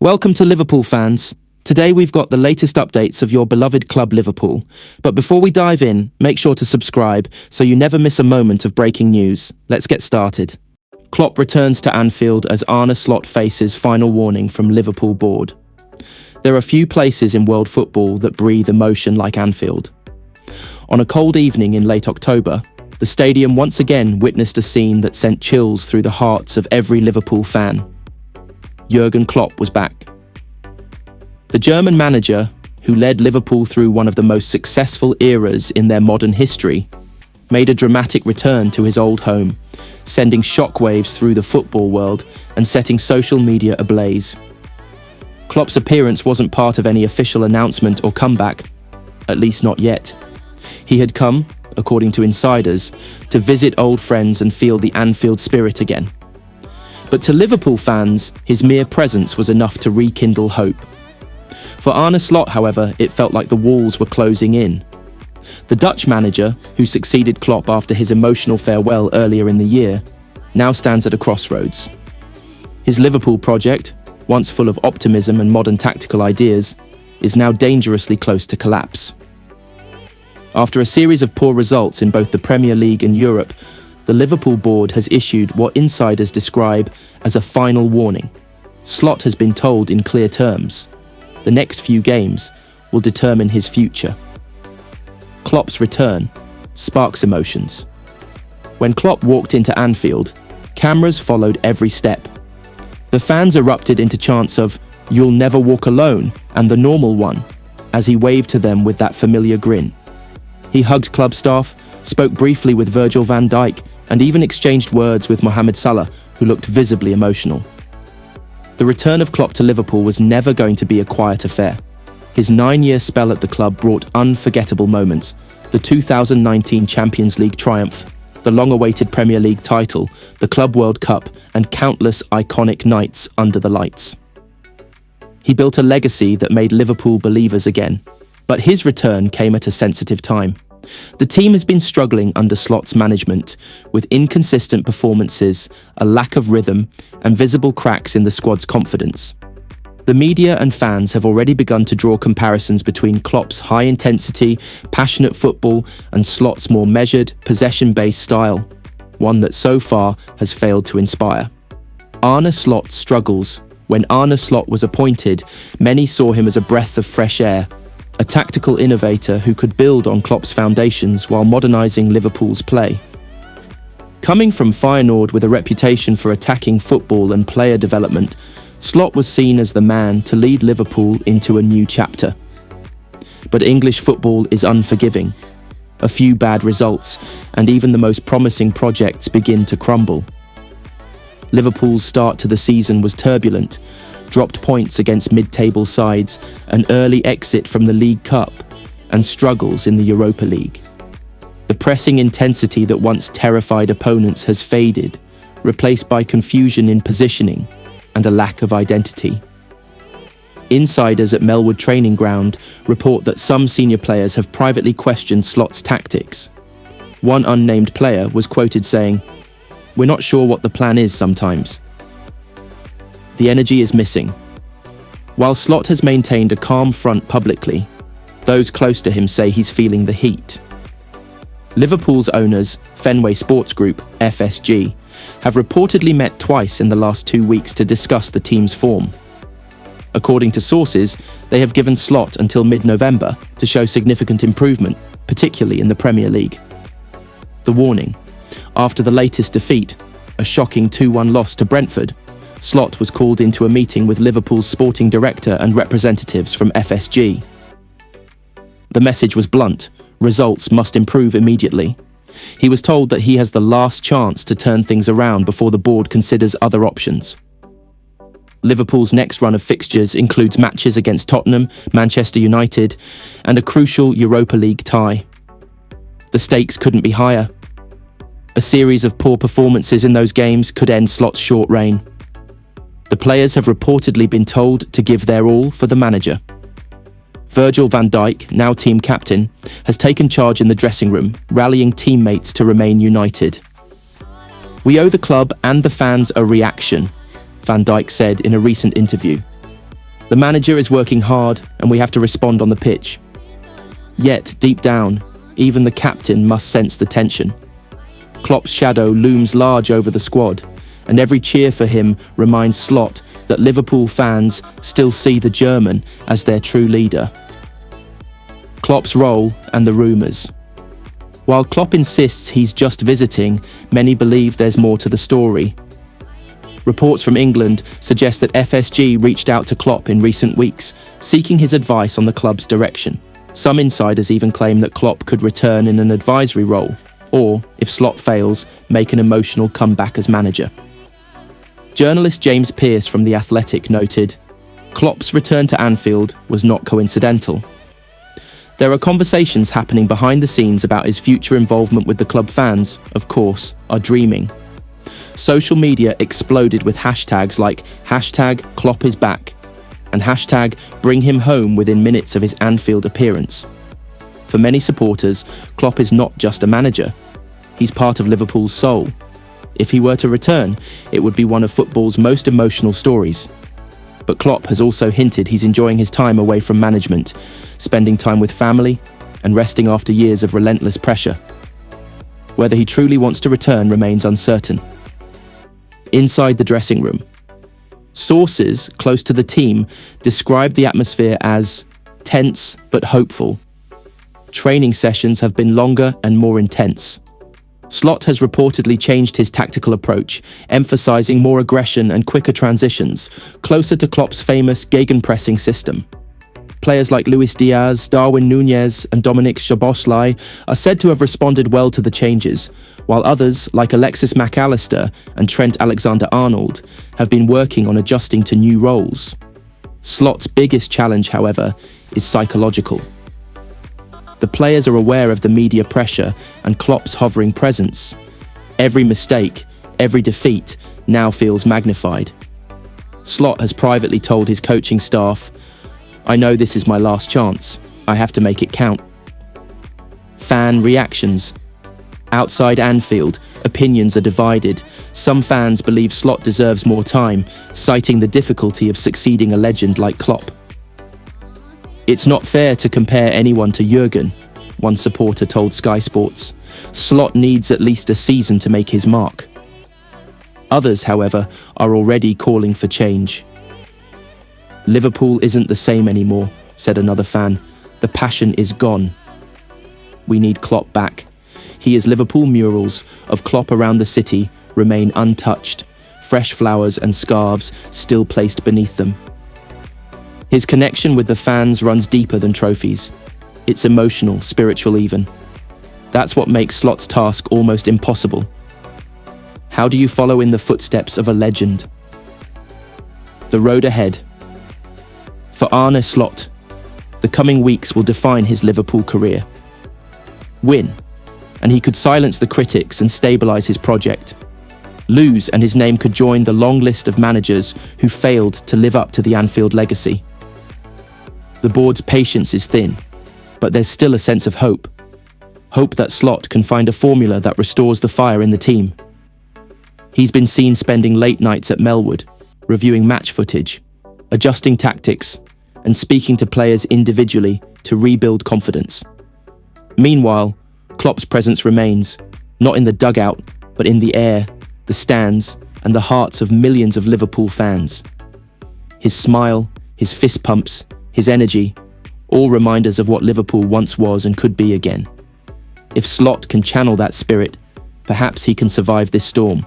Welcome to Liverpool fans. Today we've got the latest updates of your beloved club Liverpool. But before we dive in, make sure to subscribe so you never miss a moment of breaking news. Let's get started. Klopp returns to Anfield as Arne Slot faces final warning from Liverpool board. There are few places in world football that breathe emotion like Anfield. On a cold evening in late October, the stadium once again witnessed a scene that sent chills through the hearts of every Liverpool fan. Jurgen Klopp was back. The German manager, who led Liverpool through one of the most successful eras in their modern history, made a dramatic return to his old home, sending shockwaves through the football world and setting social media ablaze. Klopp's appearance wasn't part of any official announcement or comeback, at least not yet. He had come, according to insiders, to visit old friends and feel the Anfield spirit again. But to Liverpool fans, his mere presence was enough to rekindle hope. For Arne Slot, however, it felt like the walls were closing in. The Dutch manager, who succeeded Klopp after his emotional farewell earlier in the year, now stands at a crossroads. His Liverpool project, once full of optimism and modern tactical ideas, is now dangerously close to collapse. After a series of poor results in both the Premier League and Europe, the Liverpool board has issued what insiders describe as a final warning. Slot has been told in clear terms, the next few games will determine his future. Klopp's return sparks emotions. When Klopp walked into Anfield, cameras followed every step. The fans erupted into chants of "You'll never walk alone" and "the normal one" as he waved to them with that familiar grin. He hugged club staff, spoke briefly with Virgil van Dijk, and even exchanged words with Mohamed Salah, who looked visibly emotional. The return of Klopp to Liverpool was never going to be a quiet affair. His 9-year spell at the club brought unforgettable moments: the 2019 Champions League triumph, the long-awaited Premier League title, the Club World Cup, and countless iconic nights under the lights. He built a legacy that made Liverpool believers again, but his return came at a sensitive time. The team has been struggling under Slot's management, with inconsistent performances, a lack of rhythm, and visible cracks in the squad's confidence. The media and fans have already begun to draw comparisons between Klopp's high-intensity, passionate football and Slot's more measured, possession-based style, one that so far has failed to inspire. Arne Slot struggles. When Arne Slot was appointed, many saw him as a breath of fresh air, a tactical innovator who could build on Klopp's foundations while modernising Liverpool's play. Coming from Feyenoord with a reputation for attacking football and player development, Slot was seen as the man to lead Liverpool into a new chapter. But English football is unforgiving. A few bad results, and even the most promising projects begin to crumble. Liverpool's start to the season was turbulent, dropped points against mid-table sides, an early exit from the League Cup, and struggles in the Europa League. The pressing intensity that once terrified opponents has faded, replaced by confusion in positioning and a lack of identity. Insiders at Melwood Training Ground report that some senior players have privately questioned Slot's tactics. One unnamed player was quoted saying, "We're not sure what the plan is sometimes." The energy is missing. While Slot has maintained a calm front publicly, those close to him say he's feeling the heat. Liverpool's owners, Fenway Sports Group, FSG, have reportedly met twice in the last 2 weeks to discuss the team's form. According to sources, they have given Slot until mid-November to show significant improvement, particularly in the Premier League. The warning: after the latest defeat, a shocking 2-1 loss to Brentford, Slot was called into a meeting with Liverpool's sporting director and representatives from FSG. The message was blunt: results must improve immediately. He was told that he has the last chance to turn things around before the board considers other options. Liverpool's next run of fixtures includes matches against Tottenham, Manchester United, and a crucial Europa League tie. The stakes couldn't be higher. A series of poor performances in those games could end Slot's short reign. The players have reportedly been told to give their all for the manager. Virgil van Dijk, now team captain, has taken charge in the dressing room, rallying teammates to remain united. "We owe the club and the fans a reaction," Van Dijk said in a recent interview. The manager is working hard and we have to respond on the pitch. Yet, deep down, even the captain must sense the tension. Klopp's shadow looms large over the squad, and every cheer for him reminds Slot that Liverpool fans still see the German as their true leader. Klopp's role and the rumours. While Klopp insists he's just visiting, many believe there's more to the story. Reports from England suggest that FSG reached out to Klopp in recent weeks, seeking his advice on the club's direction. Some insiders even claim that Klopp could return in an advisory role, or, if Slot fails, make an emotional comeback as manager. Journalist James Pearce from The Athletic noted, "Klopp's return to Anfield was not coincidental. There are conversations happening behind the scenes about his future involvement with the club. Fans, of course, are dreaming." Social media exploded with hashtags like #KloppIsBack and #BringHimHome within minutes of his Anfield appearance. For many supporters, Klopp is not just a manager. He's part of Liverpool's soul. If he were to return, it would be one of football's most emotional stories. But Klopp has also hinted he's enjoying his time away from management, spending time with family and resting after years of relentless pressure. Whether he truly wants to return remains uncertain. Inside the dressing room. Sources close to the team describe the atmosphere as tense but hopeful. Training sessions have been longer and more intense. Slot has reportedly changed his tactical approach, emphasizing more aggression and quicker transitions, closer to Klopp's famous gegenpressing system. Players like Luis Diaz, Darwin Núñez and Dominic Szoboszlai are said to have responded well to the changes, while others, like Alexis Mac Allister and Trent Alexander-Arnold, have been working on adjusting to new roles. Slot's biggest challenge, however, is psychological. The players are aware of the media pressure and Klopp's hovering presence. Every mistake, every defeat, now feels magnified. Slot has privately told his coaching staff, "I know this is my last chance. I have to make it count." Fan reactions. Outside Anfield, opinions are divided. Some fans believe Slot deserves more time, citing the difficulty of succeeding a legend like Klopp. "It's not fair to compare anyone to Jurgen," one supporter told Sky Sports. "Slot needs at least a season to make his mark." Others, however, are already calling for change. "Liverpool isn't the same anymore," said another fan. "The passion is gone. We need Klopp back." His Liverpool murals of Klopp around the city remain untouched, fresh flowers and scarves still placed beneath them. His connection with the fans runs deeper than trophies. It's emotional, spiritual even. That's what makes Slot's task almost impossible. How do you follow in the footsteps of a legend? The road ahead. For Arne Slot, the coming weeks will define his Liverpool career. Win, and he could silence the critics and stabilise his project. Lose, and his name could join the long list of managers who failed to live up to the Anfield legacy. The board's patience is thin, but there's still a sense of hope. Hope that Slot can find a formula that restores the fire in the team. He's been seen spending late nights at Melwood, reviewing match footage, adjusting tactics, and speaking to players individually to rebuild confidence. Meanwhile, Klopp's presence remains, not in the dugout, but in the air, the stands, and the hearts of millions of Liverpool fans. His smile, his fist pumps, his energy, all reminders of what Liverpool once was and could be again. If Slot can channel that spirit, perhaps he can survive this storm.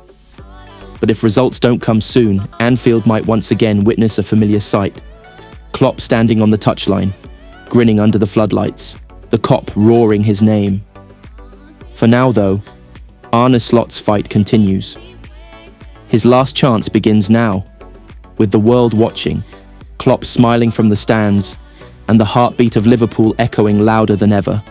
But if results don't come soon, Anfield might once again witness a familiar sight. Klopp standing on the touchline, grinning under the floodlights, the Kop roaring his name. For now, though, Arne Slot's fight continues. His last chance begins now, with the world watching, Klopp smiling from the stands, and the heartbeat of Liverpool echoing louder than ever.